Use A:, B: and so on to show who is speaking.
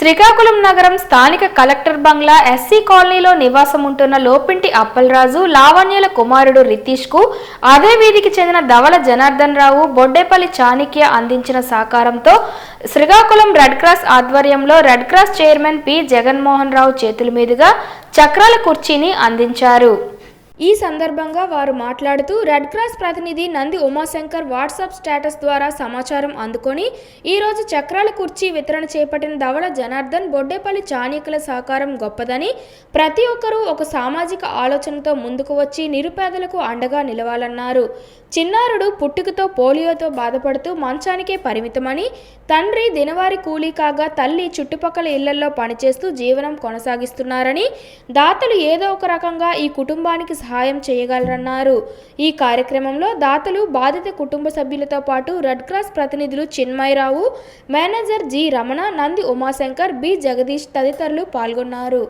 A: శ్రీకాకుళం నగరం స్థానిక కలెక్టర్ బంగ్లా ఎస్సీ కాలనీలో నివాసం ఉంటున్న లోపింటి అప్పలరాజు, లావణ్యల కుమారుడు రితీష్ కు అదే వీధికి చెందిన ధవళ జనార్దన్ రావు, బొడ్డేపల్లి చాణిక్య అందించిన సహకారంతో శ్రీకాకుళం రెడ్ క్రాస్ ఆధ్వర్యంలో red cross chairman P Jaganmohan Rao చేతుల మీదుగా చక్రాల కుర్చీని అందించారు. ఈ సందర్భంగా వారు మాట్లాడుతూ రెడ్ క్రాస్ ప్రతినిధి నంది ఉమాశంకర్ వాట్సాప్ స్టేటస్ ద్వారా సమాచారం అందుకొని ఈరోజు చక్రాల కుర్చీ వితరణ చేపట్టిన ధవళ జనార్దన్, బొడ్డేపల్లి చాణిక్యుల సహకారం గొప్పదని, ప్రతి ఒక్కరూ ఒక సామాజిక ఆలోచనతో ముందుకు వచ్చి నిరుపేదలకు అండగా నిలవాలన్నారు. చిన్నారుడు పుట్టుకతో పోలియోతో బాధపడుతూ మంచానికే పరిమితమని, తండ్రి దినవారీ కూలీ కాగా తల్లి చుట్టుపక్కల ఇళ్లలో పనిచేస్తూ జీవనం కొనసాగిస్తున్నారని, దాతలు ఏదో ఒక రకంగా ఈ కుటుంబానికి సహాయం చేయగలరన్నారు. ఈ కార్యక్రమంలో దాతలు, బాధిత కుటుంబ సభ్యులతో పాటు రెడ్ క్రాస్ ప్రతినిధులు Chinmayarao, manager G Ramana, Nandi Umashankar, B Jagadish తదితరులు పాల్గొన్నారు.